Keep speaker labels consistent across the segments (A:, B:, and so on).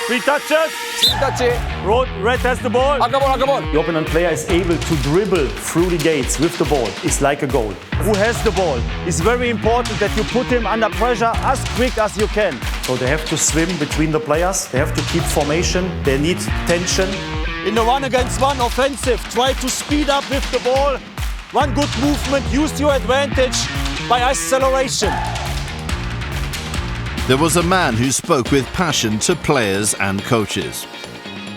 A: Three touches. Red has the ball. The opponent player is able to dribble through the gates with the ball. It's like a goal. Who has the ball? It's very important that you put him under pressure as quick as you can. So they have to swim between the players. They have to keep formation. They need tension. In the 1-against-1 offensive, try to speed up with the ball. One good movement, use your advantage by acceleration.
B: There was a man who spoke with passion to players and coaches.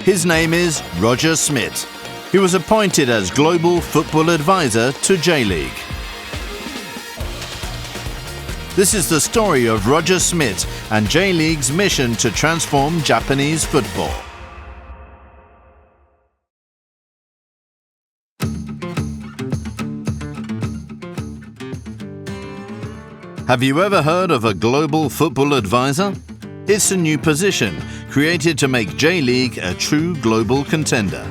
B: His name is Roger Schmidt. He was appointed as Global Football Advisor to J.League. This is the story of Roger Schmidt and J.League's mission to transform Japanese football. Have you ever heard of a Global Football Advisor? It's a new position created to make J.League a true global contender.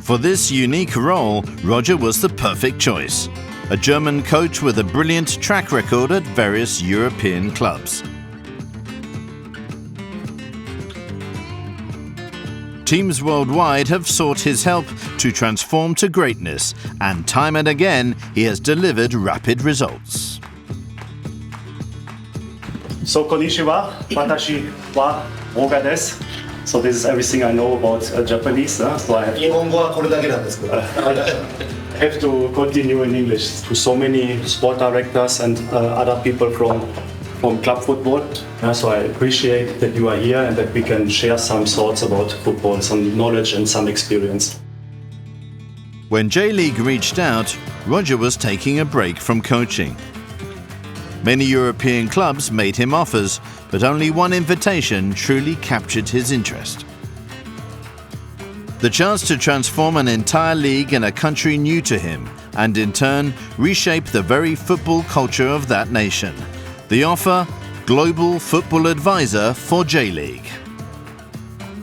B: For this unique role, Roger was the perfect choice. A German coach with a brilliant track record at various European clubs. Teams worldwide have sought his help to transform to greatness, and time and again he has delivered rapid results.
A: So konnichiwa, watashi wa Roga desu. So this is everything I know about Japanese. So I have to continue in English to so many sport directors and other people from club football. So I appreciate that you are here and that we can share some thoughts about football, some knowledge and some experience.
B: When J.League reached out, Roger was taking a break from coaching. Many European clubs made him offers, but only one invitation truly captured his interest. The chance to transform an entire league in a country new to him, and in turn reshape the very football culture of that nation. The offer: Global Football Advisor for J.League.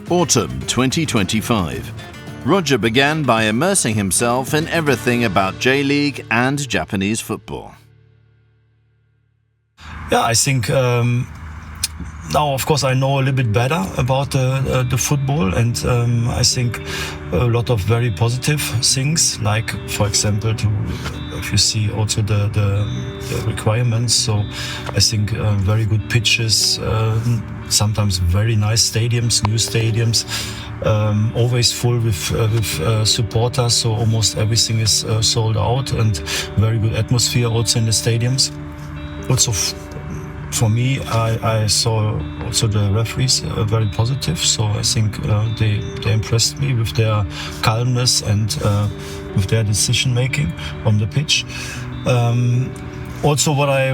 B: Autumn 2025. Roger began by immersing himself in everything about J.League and Japanese football.
C: Yeah, I think now, of course, I know a little bit better about the football, and I think a lot of very positive things, like, for example, if you see also the requirements. So I think very good pitches, sometimes very nice stadiums, new stadiums, always full with supporters. So almost everything is sold out, and very good atmosphere also in the stadiums. Also, for me, I saw also the referees very positive, so I think they impressed me with their calmness and with their decision making on the pitch. Also, what I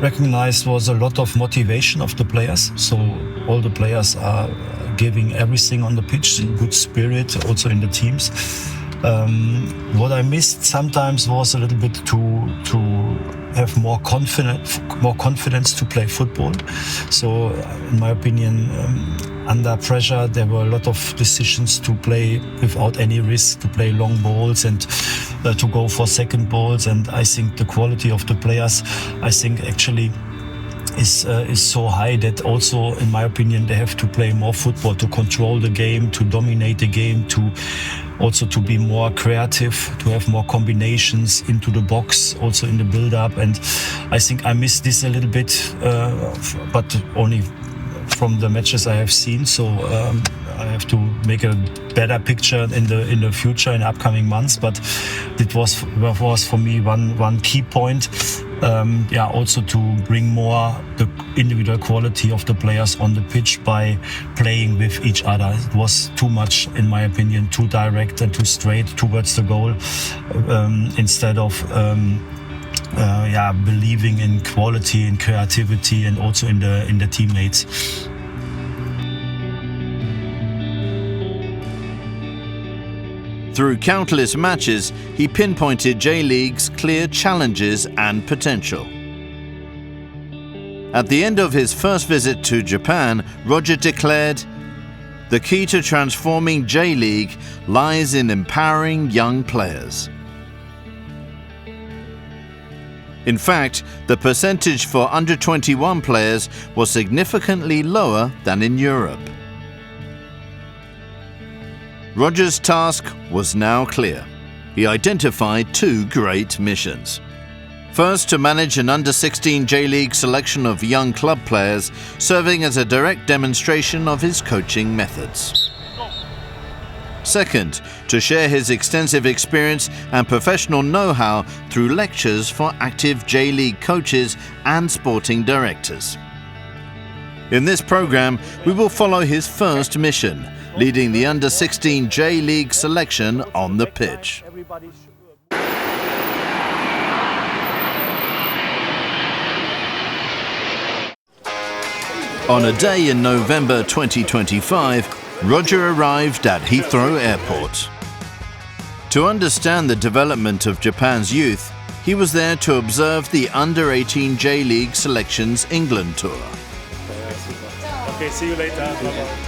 C: recognized was a lot of motivation of the players. So all the players are giving everything on the pitch, good spirit also in the teams. What I missed sometimes was a little bit to have more confidence to play football. So, in my opinion, under pressure, there were a lot of decisions to play without any risk, to play long balls and to go for second balls. And I think the quality of the players, I think actually is so high that also, in my opinion, they have to play more football, to control the game, to dominate the game, to also to be more creative, to have more combinations into the box, also in the build-up. And I think I missed this a little bit, but only from the matches I have seen. So I have to make a better picture in the future, in the upcoming months. But it was for me one key point. Also to bring more the individual quality of the players on the pitch by playing with each other. It was too much, in my opinion, too direct and too straight towards the goal, instead of believing in quality and creativity and also in the teammates.
B: Through countless matches, he pinpointed J.League's clear challenges and potential. At the end of his first visit to Japan, Roger declared, "The key to transforming J.League lies in empowering young players." In fact, the percentage for under-21 players was significantly lower than in Europe. Roger's task was now clear. He identified two great missions. First, to manage an under-16 J-League selection of young club players, serving as a direct demonstration of his coaching methods. Second, to share his extensive experience and professional know-how through lectures for active J-League coaches and sporting directors. In this program, we will follow his first mission, leading the under-16 J-League selection on the pitch. On a day in November 2025, Roger arrived at Heathrow Airport. To understand the development of Japan's youth, he was there to observe the under-18 J-League selections England tour.
A: Okay, see you later. Bye-bye.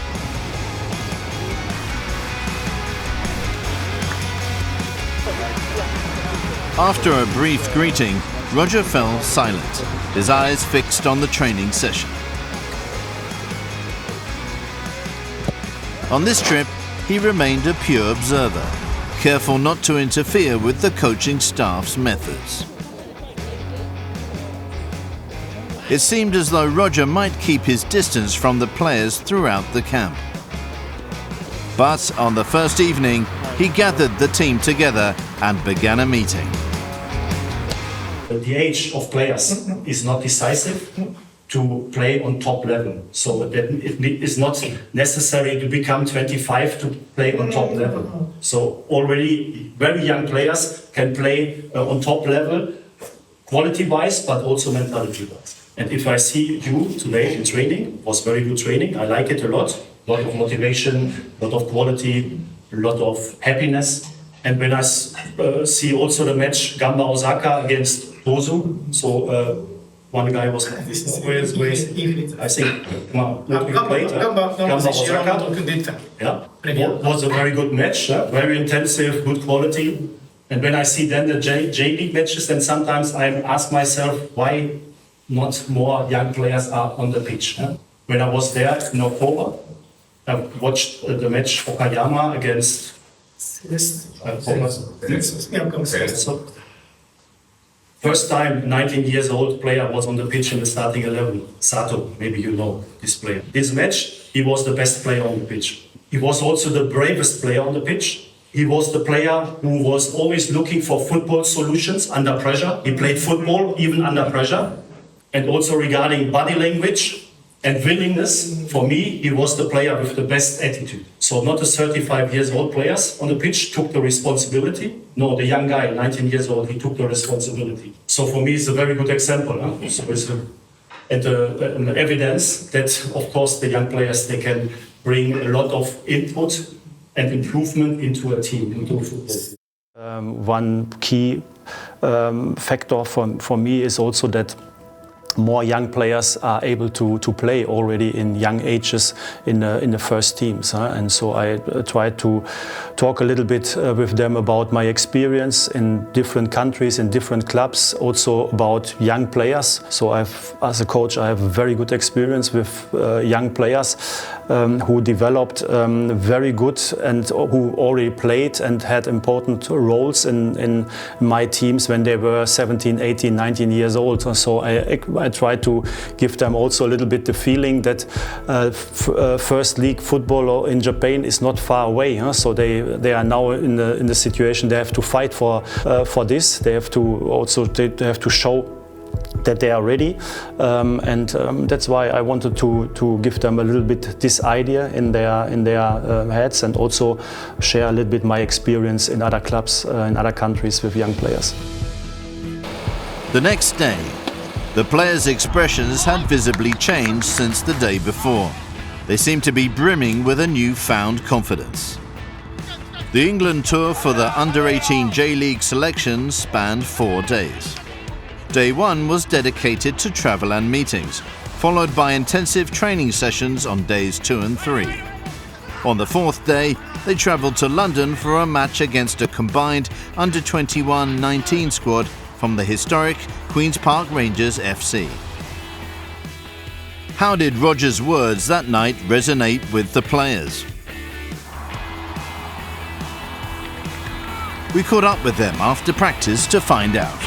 B: After a brief greeting, Roger fell silent, his eyes fixed on the training session. On this trip, he remained a pure observer, careful not to interfere with the coaching staff's methods. It seemed as though Roger might keep his distance from the players throughout the camp. But on the first evening, he gathered the team together and began a meeting.
C: The age of players is not decisive to play on top level. So that it is not necessary to become 25 to play on top level. So already very young players can play on top level, quality-wise, but also mentality-wise. And if I see you today in training, it was very good training. I like it a lot of motivation, a lot of quality, a lot of happiness. And when I see also the match Gamba Osaka against Bozu, so one guy was I think Gamba Osaka, yeah, was a very good match, very intensive, good quality. And when I see then the J-League matches, then sometimes I ask myself why not more young players are on the pitch. When I was there in October, I watched the match Okayama against first time 19 years old player was on the pitch in the starting 11. Sato, maybe you know this player. This match, he was the best player on the pitch. He was also the bravest player on the pitch. He was the player who was always looking for football solutions under pressure. He played football even under pressure. And also regarding body language and willingness, for me, he was the player with the best attitude. So not the 35 years old players on the pitch took the responsibility. No, the young guy, 19 years old, he took the responsibility. So for me, it's a very good example. So it's an evidence that, of course, the young players, they can bring a lot of input and improvement into a team, into football.
A: One key factor for me is also that more young players are able to play already in young ages in the first teams. And so I try to talk a little bit with them about my experience in different countries, in different clubs, also about young players. So as a coach, I have a very good experience with young players who developed very good and who already played and had important roles in my teams when they were 17, 18, 19 years old. So I try to give them also a little bit the feeling that first league football in Japan is not far away. So they are now in the situation they have to fight for this. They have to show that they are ready, and that's why I wanted to give them a little bit this idea in their heads, and also share a little bit my experience in other clubs in other countries with young players.
B: The next day, the players' expressions had visibly changed since the day before. They seemed to be brimming with a newfound confidence. The England tour for the under-18 J-League selections spanned 4 days. Day 1 was dedicated to travel and meetings, followed by intensive training sessions on days 2 and 3. On the 4th day, they travelled to London for a match against a combined under-21 19 squad from the historic Queen's Park Rangers FC. How did Roger's words that night resonate with the players? We caught up with them after practice to find out.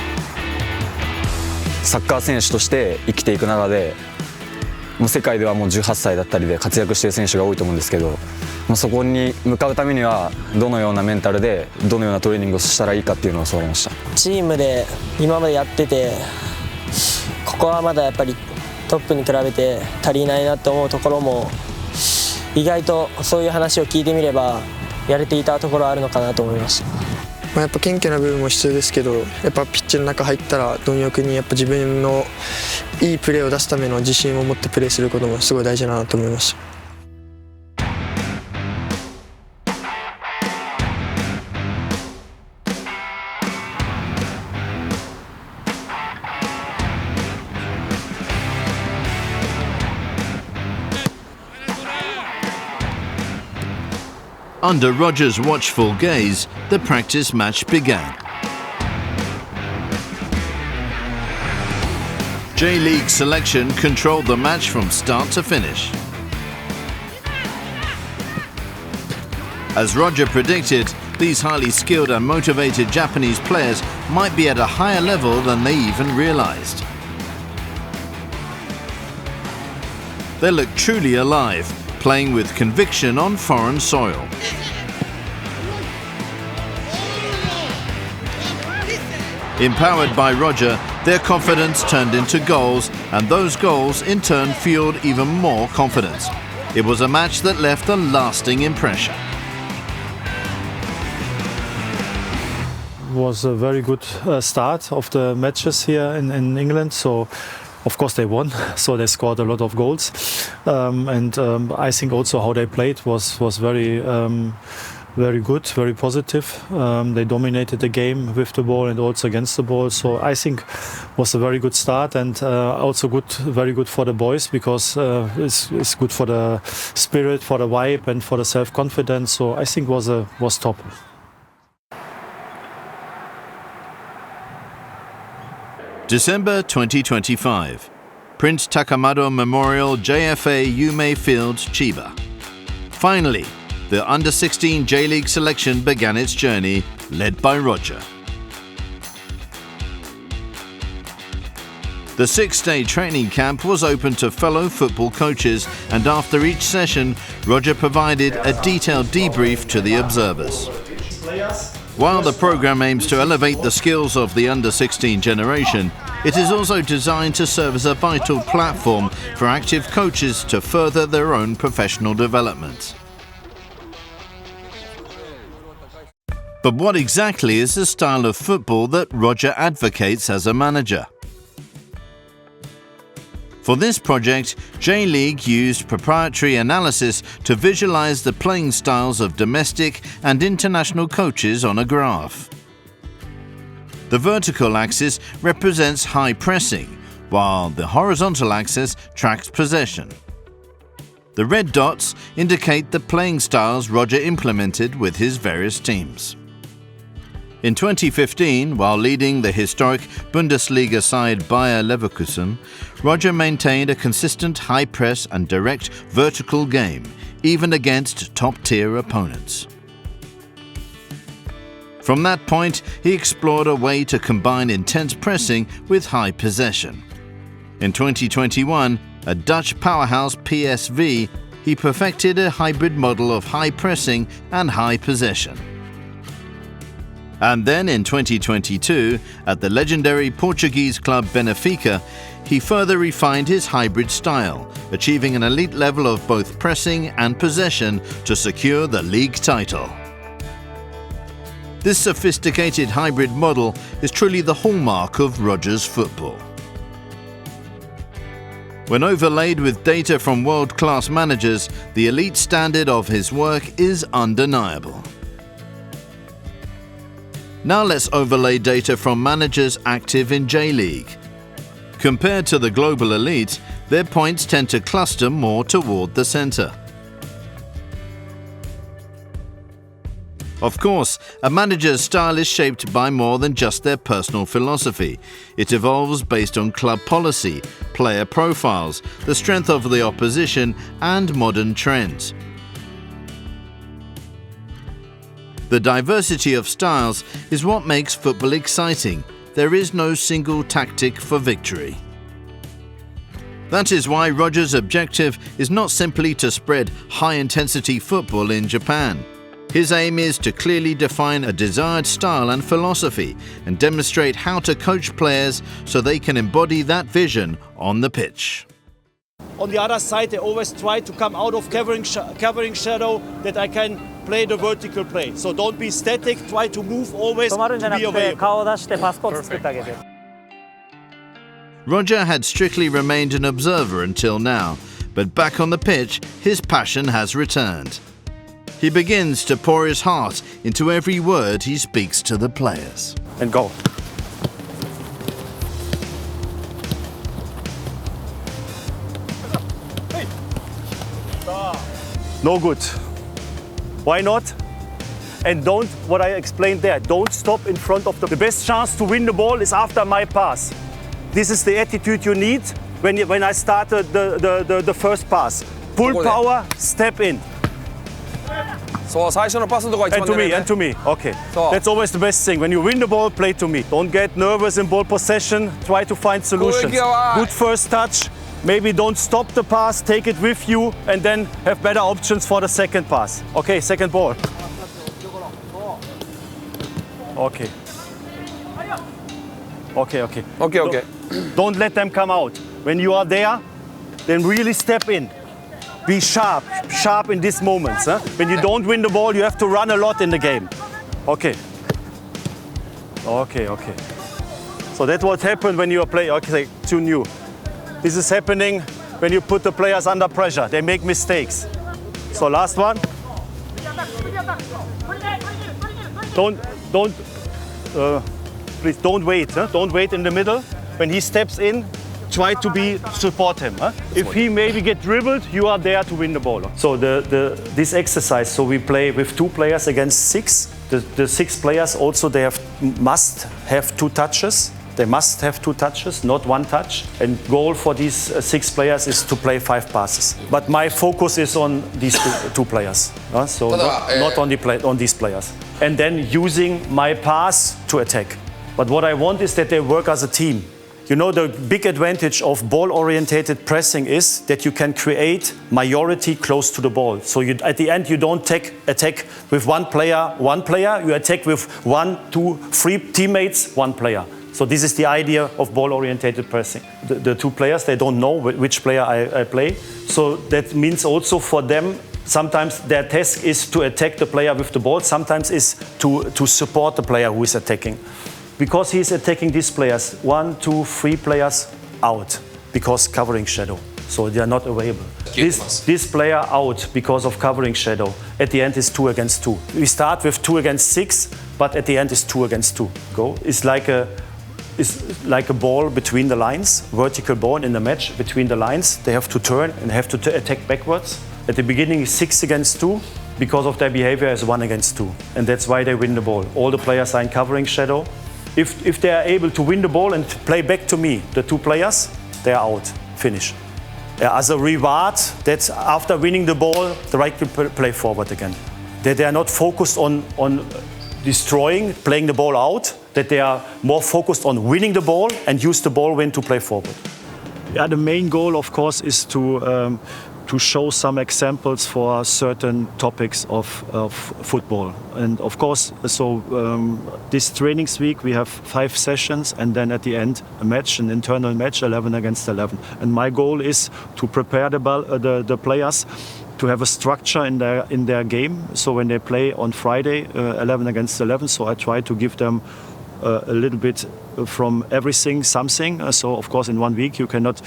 D: サッカー選手として生きていく中で、もう世界ではもう18歳だったりで活躍している選手が多いと思うんですけど、もうそこに向かうためにはどのようなメンタルでどのようなトレーニングをしたらいいかっていうのを教わりました。
E: チームで今までやってて、ここはまだやっぱりトップに比べて足りないなって思うところも、意外とそういう話を聞いてみればやれていたところはあるのかなと思いました。
F: やっぱ謙虚な部分も必要ですけど、やっぱピッチの中入ったら貪欲にやっぱ自分のいいプレーを出すための自信を持ってプレーすることもすごい大事だなと思いました。
B: Under Roger's watchful gaze, the practice match began. J.League selection controlled the match from start to finish. As Roger predicted, these highly skilled and motivated Japanese players might be at a higher level than they even realized. They look truly alive, playing with conviction on foreign soil. Empowered by Roger, their confidence turned into goals, and those goals in turn fueled even more confidence. It was a match that left a lasting impression.
C: It was a very good start of the matches here in England. So, of course, they won. So they scored a lot of goals, and I think also how they played was very good, very positive. They dominated the game with the ball and also against the ball. So I think it was a very good start, and also very good for the boys, because it's good for the spirit, for the vibe, and for the self-confidence. So I think was top.
B: December 2025. Prince Takamado Memorial JFA Yume Fields, Chiba. Finally, the Under-16 J-League selection began its journey, led by Roger. The 6-day training camp was open to fellow football coaches, and after each session, Roger provided a detailed debrief to the observers. While the program aims to elevate the skills of the Under-16 generation, it is also designed to serve as a vital platform for active coaches to further their own professional development. But what exactly is the style of football that Roger advocates as a manager? For this project, J.League used proprietary analysis to visualize the playing styles of domestic and international coaches on a graph. The vertical axis represents high pressing, while the horizontal axis tracks possession. The red dots indicate the playing styles Roger implemented with his various teams. In 2015, while leading the historic Bundesliga side Bayer Leverkusen, Roger maintained a consistent high press and direct vertical game, even against top-tier opponents. From that point, he explored a way to combine intense pressing with high possession. In 2021, a Dutch powerhouse PSV, he perfected a hybrid model of high pressing and high possession. And then in 2022, at the legendary Portuguese club Benfica, he further refined his hybrid style, achieving an elite level of both pressing and possession to secure the league title. This sophisticated hybrid model is truly the hallmark of Roger's football. When overlaid with data from world-class managers, the elite standard of his work is undeniable. Now let's overlay data from managers active in J.League. Compared to the global elite, their points tend to cluster more toward the center. Of course, a manager's style is shaped by more than just their personal philosophy. It evolves based on club policy, player profiles, the strength of the opposition, and modern trends. The diversity of styles is what makes football exciting. There is no single tactic for victory. That is why Roger's objective is not simply to spread high-intensity football in Japan. His aim is to clearly define a desired style and philosophy and demonstrate how to coach players so they can embody that vision on the pitch.
A: On the other side, they always try to come out of covering shadow that I can play the vertical play. So don't be static, try to move always to be available.
B: Roger had strictly remained an observer until now, but back on the pitch, his passion has returned. He begins to pour his heart into every word he speaks to the players.
A: And go. No good. Why not? And don't, what I explained there, don't stop in front of the best chance to win the ball is after my pass. This is the attitude you need when I started the first pass. Full power, step in. And to me. Okay. That's always the best thing. When you win the ball, play to me. Don't get nervous in ball possession. Try to find solutions. Good first touch. Maybe don't stop the pass, take it with you, and then have better options for the second pass. Okay, second ball. Okay. Okay. Don't let them come out. When you are there, then really step in. Be sharp in these moments. Huh? When you don't win the ball, you have to run a lot in the game. Okay. So that's what happened when you are playing. Okay, too new. This is happening when you put the players under pressure. They make mistakes. So last one. Please don't wait. Huh? Don't wait in the middle. When he steps in, try to support him. Huh? If he maybe get dribbled, you are there to win the ball. So this exercise, so we play with 2 players against 6. The 6 players also must have 2 touches. They must have 2 touches, not 1 touch. And goal for these 6 players is to play 5 passes. But my focus is on these 2 players. So not on these players. And then using my pass to attack. But what I want is that they work as a team. You know, the big advantage of ball-oriented pressing is that you can create majority close to the ball. So at the end, you don't attack with one player, you attack with 1, 2, 3 teammates, 1 player. So this is the idea of ball-oriented pressing. The 2 players, they don't know which player I play. So that means also for them, sometimes their task is to attack the player with the ball, sometimes is to support the player who is attacking. Because he is attacking these players, 1, 2, 3 players out because covering shadow. So they are not available. This player out because of covering shadow. At the end is 2 against 2. We start with 2 against 6, but at the end is 2 against 2. Go. It's like a ball between the lines, vertical ball in the match between the lines. They have to turn and have to attack backwards. At the beginning is 6 against 2. Because of their behavior is 1 against 2. And that's why they win the ball. All the players are in covering shadow. If they are able to win the ball and play back to me, the 2 players, they are out, finish. As a reward, that's after winning the ball, the right to play forward again. They are not focused on destroying, playing the ball out, that they are more focused on winning the ball and use the ball win to play forward. Yeah, the main goal, of course, is to show some examples for certain topics of football. And of course, so this trainings week we have 5 sessions and then at the end a match, an internal match, 11 against 11. And my goal is to prepare the players to have a structure in their game. So when they play on Friday, 11 against 11, so I try to give them a little bit from everything, something. So of course in 1 week you cannot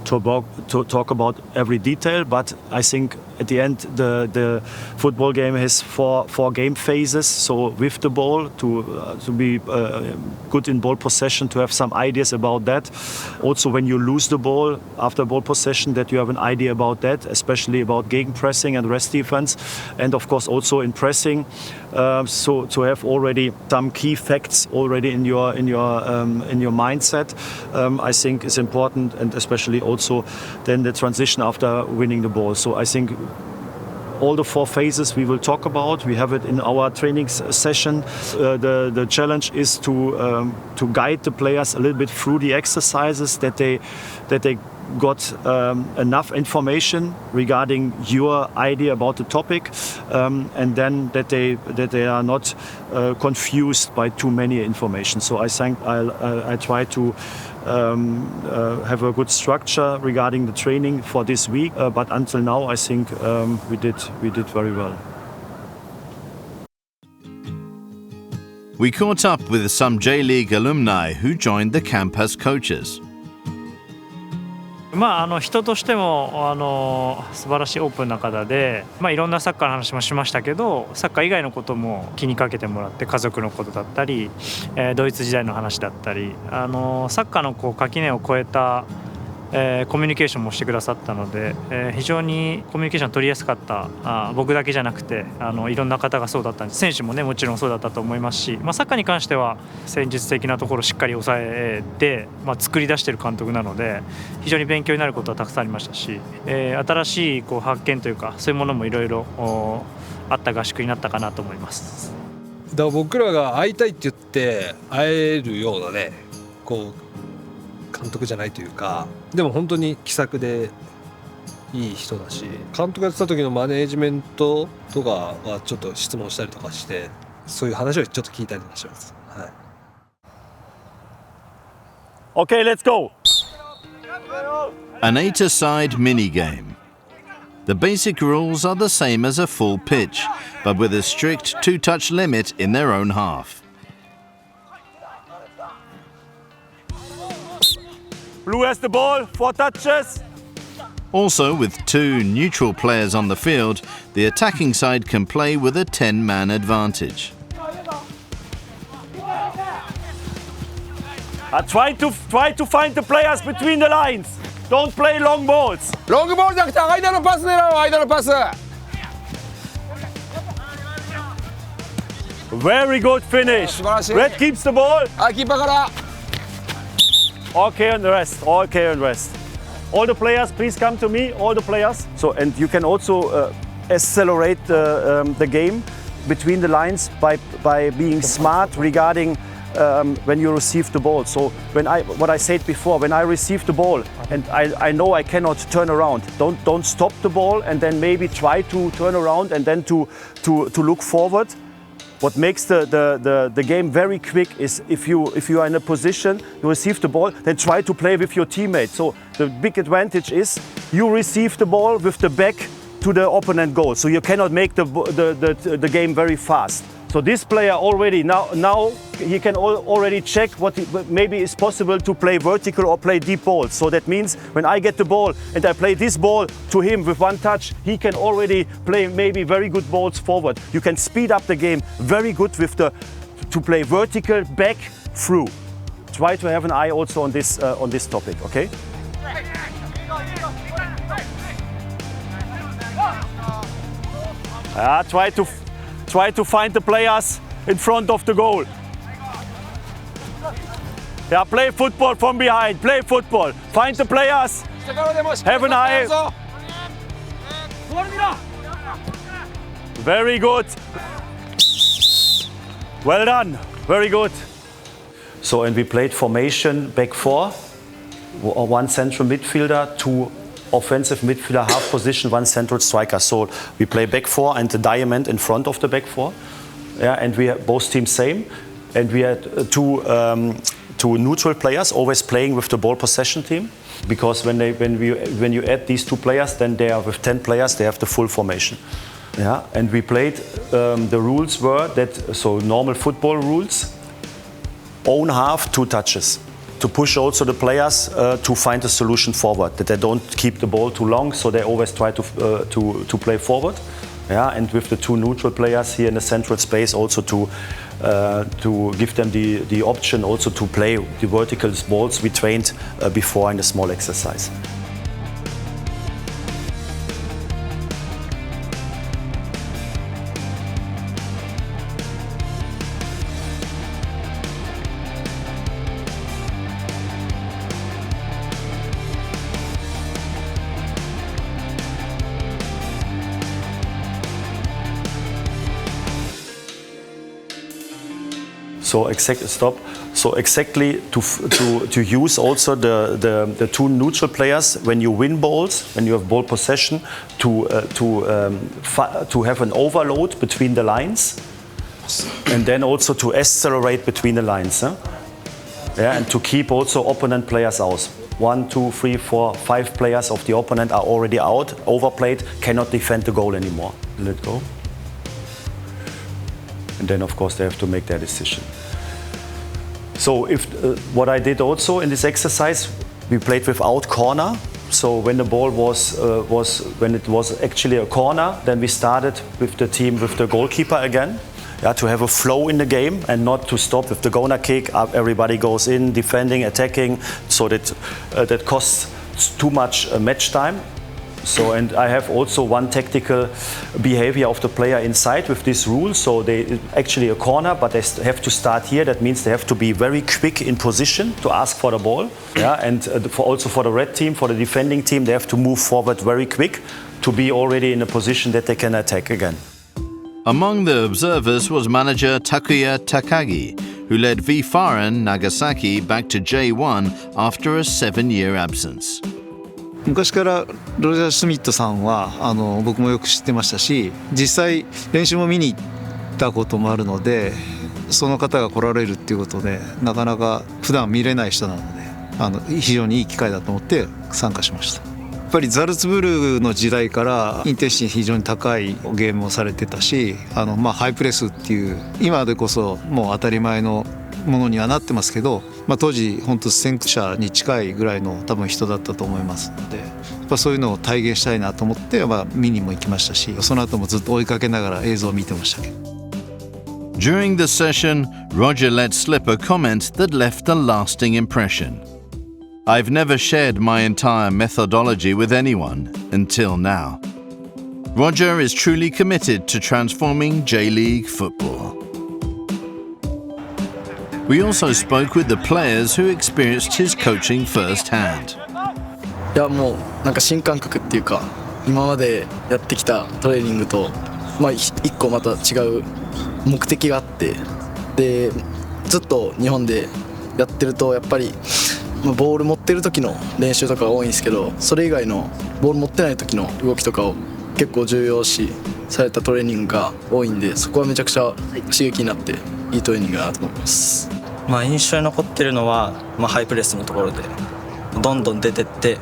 A: talk about every detail, but I think at the end the football game has four game phases. So with the ball, to be good in ball possession, to have some ideas about that. Also when you lose the ball after ball possession, that you have an idea about that, especially about gegenpressing and rest defense, and of course also in pressing. So to have already some key facts already in your mindset, I think is important, and especially also then the transition after winning the ball. So I think all the four phases we will talk about. We have it in our training session. The challenge is to guide the players a little bit through the exercises, that they got enough information regarding your idea about the topic, and then that they are not confused by too many information. So I think I try to have a good structure regarding the training for this week, but until now I think we did very well.
B: We caught up with some J.League alumni who joined the camp as coaches.
G: 人としても素晴らしいオープンな方で、いろんなサッカーの話もしましたけど、サッカー以外のことも気にかけてもらって、家族のことだったり、ドイツ時代の話だったり、サッカーの垣根を越えたコミュニケーションもしてくださったので、非常にコミュニケーション取りやすかった。僕だけじゃなくていろんな方がそうだったんです。選手もねもちろんそうだったと思いますし、サッカーに関しては戦術的なところをしっかり抑えて、作り出している監督なので非常に勉強になることはたくさんありましたし、新しい発見というかそういうものもいろいろあった合宿になったかなと思います。
H: だから僕らが会いたいって言って会えるようなね監督じゃないというか、でも本当に気さくでいい人だし、監督やってた時のマネージメントとかはちょっと質問したりとかして、そういう話をちょっと聞いたりとかします。はい。
A: Okay, let's go.
B: An 8-a-side mini-game. The basic rules are the same as a full pitch, but with a strict 2-touch limit in their own half.
A: Blue has the ball, 4 touches.
B: Also, with 2 neutral players on the field, the attacking side can play with a 10-man advantage.
A: Try to find the players between the lines. Don't play long balls.
I: ロングボールじゃなくて間のパス狙おう、間のパス。
A: Very good finish. Red keeps the ball.
I: キーパーから。
A: Okay, and the rest. Okay, and rest. All the players, please come to me. All the players. So, and you can also accelerate the game between the lines by being smart regarding when you receive the ball. So, what I said before, when I receive the ball and I know I cannot turn around, don't stop the ball and then maybe try to turn around and then to look forward. What makes the game very quick is if you are in a position, you receive the ball, then try to play with your teammate. So the big advantage is you receive the ball with the back to the opponent goal. So you cannot make the game very fast. So this player already now he can already check what maybe is possible to play vertical or play deep balls. So that means when I get the ball and I play this ball to him with 1 touch, he can already play maybe very good balls forward. You can speed up the game very good with to play vertical back through. Try to have an eye also on this topic, okay? Try to find the players in front of the goal. Yeah, play football from behind. Play football. Find the players. Have an eye. Very good. Well done. Very good. So, and we played formation back 4. 1 central midfielder, 2 offensive midfielder, half position, 1 central striker. So we play back 4 and the diamond in front of the back 4. Yeah, and we have both teams same. And we had two neutral players always playing with the ball possession team. Because when you add these 2 players, then they are with 10 players, they have the full formation. Yeah, and we played, the rules were that, so normal football rules, own half, 2 touches. to push also the players to find a solution forward, that they don't keep the ball too long, so they always try to play forward. Yeah, and with the two neutral players here in the central space, also to give them the option also to play the vertical balls we trained before in the small exercise. So exactly to use also the two neutral players when you win balls, when you have ball possession, to have an overload between the lines, and then also to accelerate between the lines. Yeah, and to keep also opponent players out. 1, 2, 3, 4, 5 players of the opponent are already out, overplayed, cannot defend the goal anymore. Let go. And then of course they have to make their decision. So what I did also in this exercise, we played without corner. So when the ball when it was actually a corner, then we started with the team with the goalkeeper again. Yeah, to have a flow in the game and not to stop with the corner kick. Everybody goes in, defending, attacking, so that costs too much match time. So, and I have also one tactical behavior of the player inside with this rule. So they actually a corner, but they have to start here. That means they have to be very quick in position to ask for the ball. Yeah, and also for the red team, for the defending team, they have to move forward very quick to be already in a position that they can attack again.
B: Among the observers was manager Takuya Takagi, who led V-Fahren Nagasaki back to J1 after a 7-year absence.
J: 昔からロジャー・シュミットさんは僕もよく知ってましたし、実際練習も見に行ったこともあるので、その方が来られるっていうことでなかなか普段見れない人なので非常にいい機会だと思って参加しました。やっぱりザルツブルクの時代からインテンシティ非常に高いゲームをされてたし、ハイプレスっていう今でこそもう当たり前のものにはなってますけど、当時本当先駆者に近いぐらいの多分人だったと思いますので、やっぱそういうのを体現したいなと思って見にも行きましたし、その後もずっと追いかけながら映像を見てましたけど。
B: During the session, Roger let slip a comment that left a lasting impression. I've never shared my entire methodology with anyone until now. Roger is truly committed to transforming J-League football. We also spoke with the players who experienced his coaching firsthand.
K: いやもうなんか新感覚っていうか、今までやってきたトレーニングと一個また違う目的があって、でずっと日本でやってるとやっぱりボール持ってる時の練習とかが多いんですけど、それ以外のボール持ってない時の動きとかを結構重要視されたトレーニングが多いんで、そこはめちゃくちゃ刺激になっていいトレーニングだなと思います。
E: 印象に残ってるのは、ハイプレスのところでどんどん出てって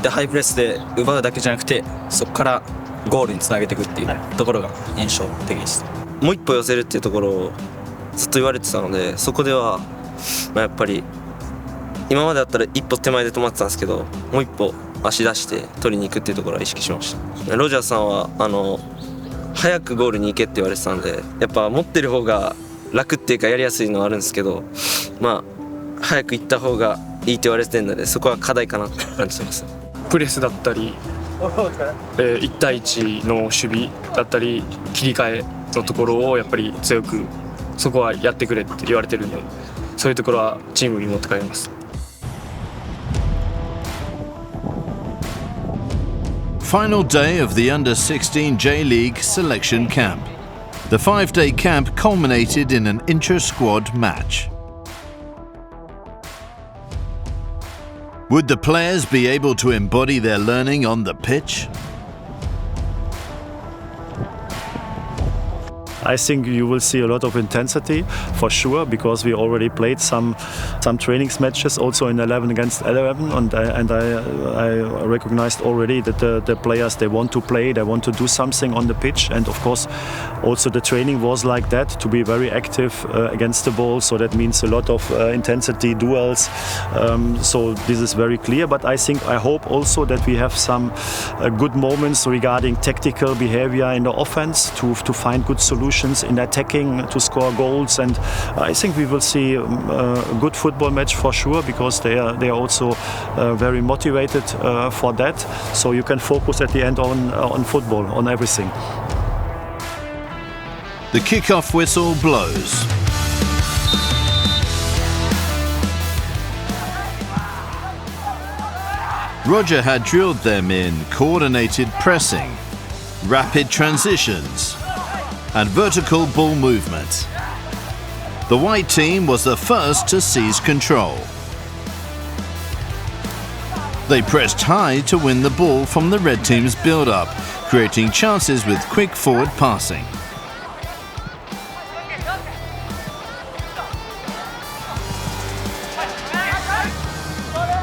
E: でハイプレスで奪うだけじゃなくてそこからゴールにつなげていくっていうところが印象的です。もう一歩寄せるっていうところをずっと言われてたので、そこでは、やっぱり今までだったら一歩手前で止まってたんですけど、もう一歩足出して取りに行くっていうところは意識しました。ロジャーさんは早くゴールに行けって言われてたんで、やっぱ持ってる方が楽っていうかやりやすいのはあるんですけど、早く行った方がいいって言われてるので、そこは課題かなと感じてます。
L: プレスだったり、1対1の守備だったり切り替えのところをやっぱり強くそこはやってくれって言われてるんで、そういうところはチームに持って帰ります。
B: Final day of the Under-16 J-League selection camp. The 5-day camp culminated in an inter-squad match. Would the players be able to embody their learning on the pitch?
A: I think you will see a lot of intensity for sure, because we already played some training matches also in 11 against 11, and I recognized already that the players, they want to play, they want to do something on the pitch, and of course also the training was like that, to be very active against the ball, so that means a lot of intensity, duels, so this is very clear. But I hope also that we have some good moments regarding tactical behavior in the offense to find good solutions in attacking to score goals, and I think we will see a good football match for sure, because they are also very motivated for that, so you can focus at the end on football, on everything.
B: The kickoff whistle blows. Roger had drilled them in coordinated pressing, rapid transitions, and vertical ball movement. The white team was the first to seize control. They pressed high to win the ball from the red team's build-up, creating chances with quick forward passing.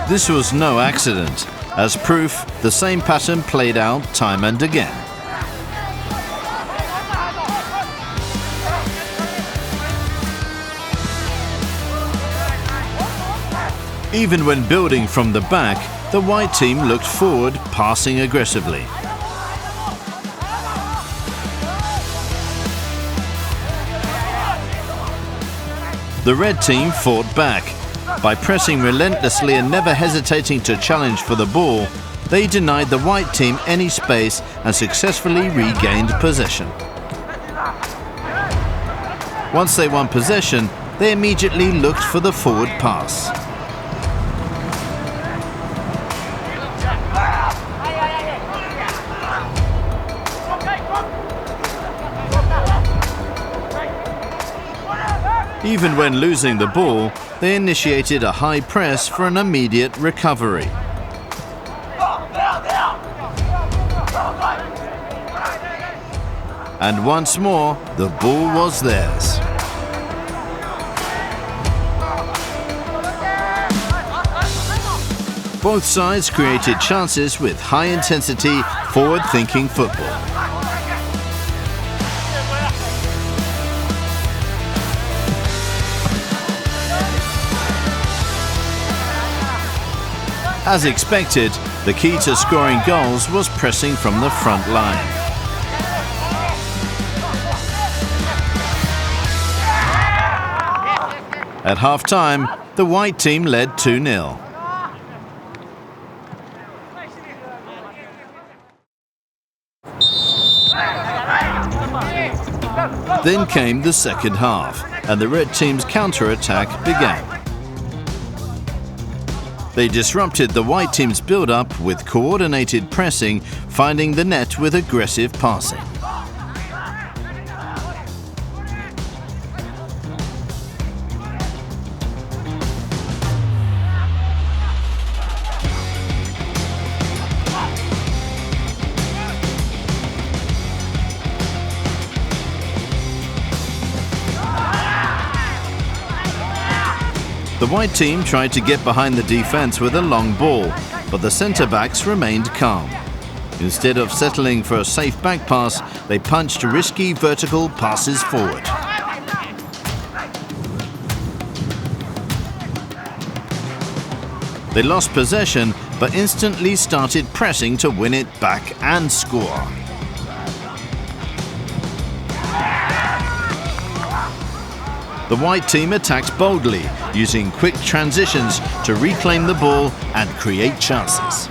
B: This was no accident. As proof, the same pattern played out time and again. Even when building from the back, the white team looked forward, passing aggressively. The red team fought back. By pressing relentlessly and never hesitating to challenge for the ball, they denied the white team any space and successfully regained possession. Once they won possession, they immediately looked for the forward pass. Even when losing the ball, they initiated a high press for an immediate recovery. And once more, the ball was theirs. Both sides created chances with high-intensity, forward-thinking football. As expected, the key to scoring goals was pressing from the front line. At half-time, the white team led 2-0. Then came the second half, and the red team's counter-attack began. They disrupted the white team's build-up with coordinated pressing, finding the net with aggressive passing. The white team tried to get behind the defense with a long ball, but the centre-backs remained calm. Instead of settling for a safe back pass, they punched risky vertical passes forward. They lost possession, but instantly started pressing to win it back and score. The white team attacked boldly, using quick transitions to reclaim the ball and create chances.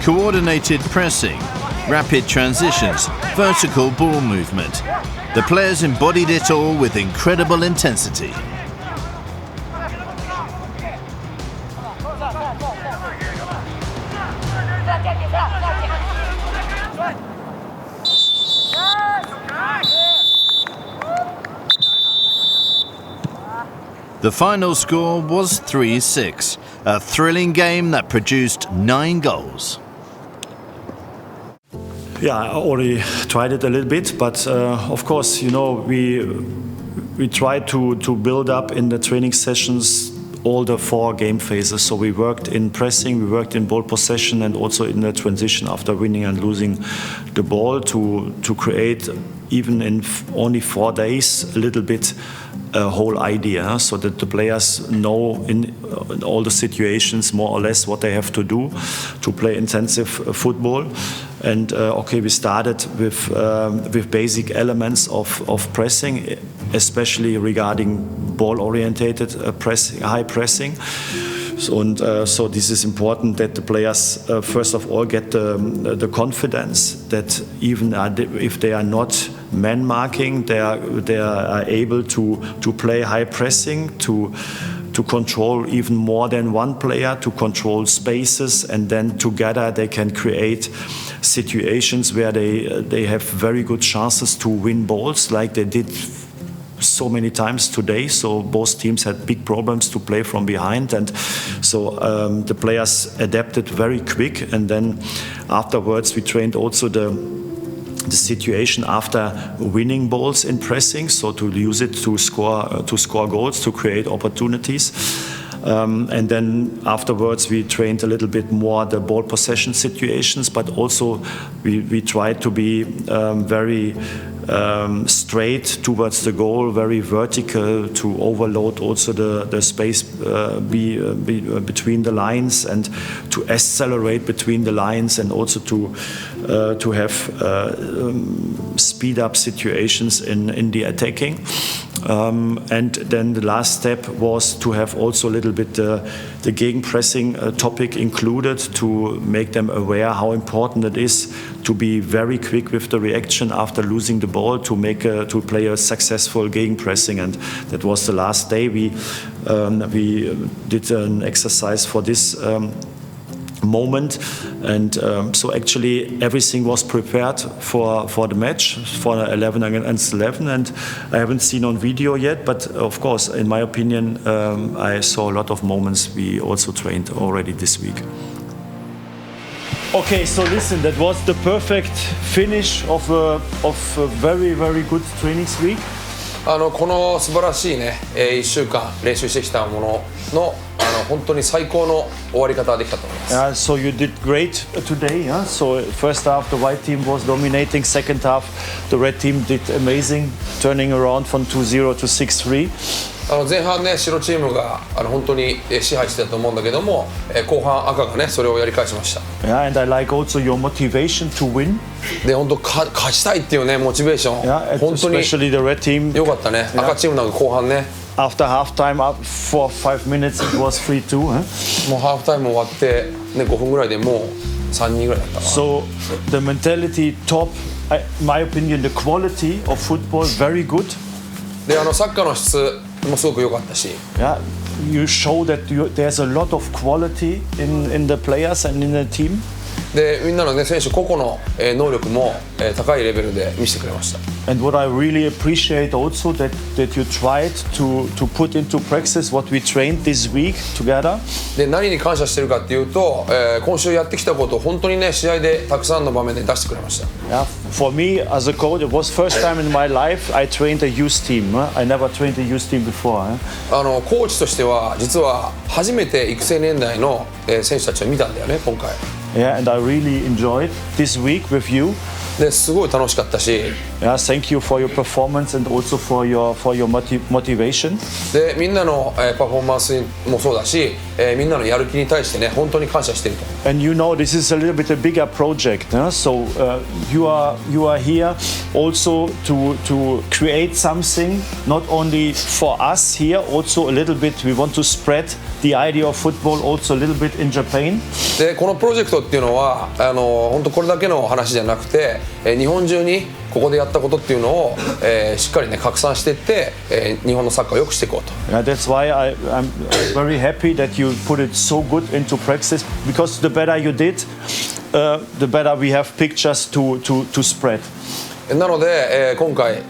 B: Coordinated pressing, rapid transitions, vertical ball movement. The players embodied it all with incredible intensity. The final score was 3-6, a thrilling game that produced 9 goals.
A: Yeah, I already tried it a little bit, but of course, you know, we try to build up in the training sessions all the 4 game phases. So we worked in pressing, we worked in ball possession, and also in the transition after winning and losing the ball to create, even in only 4 days, a little bit a whole idea, so that the players know in all the situations more or less what they have to do to play intensive football. And okay, we started with basic elements of pressing, especially regarding ball-orientated pressing, high pressing. So this is important that the players first of all get the confidence that even if they are not man marking, they are able to play high pressing, to control even more than one player, to control spaces, and then together they can create situations where they have very good chances to win balls, like they did so many times today. So both teams had big problems to play from behind, and so the players adapted very quick. And then afterwards we trained also the situation after winning balls in pressing, so to use it to score goals, to create opportunities. And then afterwards we trained a little bit more the ball possession situations, but also we tried to be very straight towards the goal, very vertical, to overload also the space between the lines, and to accelerate between the lines, and also to have speed up situations in the attacking. And then the last step was to have also a little bit the gegenpressing topic included, to make them aware how important it is to be very quick with the reaction after losing the ball, to play a successful gegenpressing. And that was the last day. We did an exercise for this moment, and so actually everything was prepared for the match, for 11 against 11, and I haven't seen on video yet, but of course, in my opinion, I saw a lot of moments we also trained already this week. Okay, so listen, that was the perfect finish of a very, very good training week.
I: この素晴らしいね、1週間練習してきたものの本当に最高の終わり方ができたと思います。
A: Yeah, so you did great today. Yeah? So first half the white team was dominating. Second half the red team did amazing, turning around from 2-0 to 6-3.
I: 前半ね、白チームが本当に支配してたと思うんだけども、後半赤がねそれをやり返しました。
A: Yeah, and I like also your motivation to win.
I: で本当勝ちたいっていうねモチベーション。
A: Yeah,
I: 本当に
A: especially the red team.
I: 良かったね。赤チームなんか後半ね。
A: After half time, for 5 minutes, it was 3-2.
I: もうハーフタイム終わってね5分ぐらいでもう3人ぐらいだったわ。
A: So the mentality top, in my opinion, the quality of football very good.
I: でサッカーの質もすごく良かったし。
A: Yeah, you show that there's a lot of quality in the players and in the team.
I: でみんなのね選手個々の能力も高いレベルで見せてくれました。
A: And what I really appreciate also that you tried to put into practice what we trained this week together.
I: で何に感謝してるかっていうと、今週やってきたことを本当にね試合でたくさんの場面で出してくれました。
A: Yeah, for me as a coach, it was first time in my life I trained a youth team. I never trained a youth team before.
I: コーチとしては実は初めて育成年代の選手たちを見たんだよね今回。
A: Yeah, and I really enjoyed this week with you.
I: ですごい楽しかったし。
A: Yeah, thank you for your performance and also for your motivation.
I: でみんなのパフォーマンスもそうだし、みんなのやる気に対してね本当に感謝していると。
A: And you know this is a little bit a bigger project, so you are here also to create something not only for us here, also a little bit we want to spread the idea of football also a little bit in Japan.
I: でこのプロジェクトっていうのは本当これだけの話じゃなくて、日本中にここでやったことっていうのを、しっかりね拡散していって、日本のサッカーを良くしていこうと。
A: Yeah, that's why I'm very happy that you put it so good into practice, because the better you did, the better we have pictures to spread.
I: なので、今回、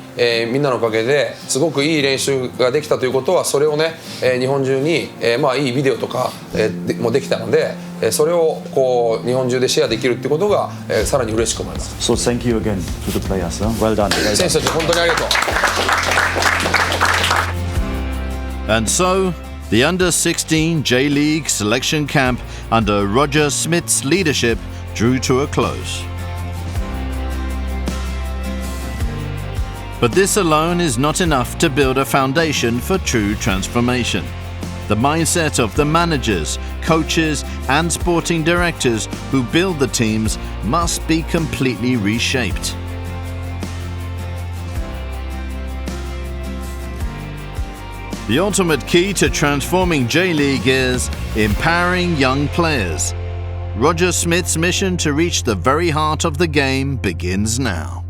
I: みんなのおかげですごくいい練習ができたということはそれをね、日本中に、いいビデオとか、もできたので、それをこう日本中でシェアできるってことが、さらに嬉しく思います。
A: So thank you again to the players. Well done.
I: 選手たち本当にありがとう。
B: And so, the Under-16 J.League selection camp under Roger Schmidt's leadership drew to a close. But this alone is not enough to build a foundation for true transformation. The mindset of the managers, coaches, and sporting directors who build the teams must be completely reshaped. The ultimate key to transforming J.League is empowering young players. Roger Schmidt's mission to reach the very heart of the game begins now.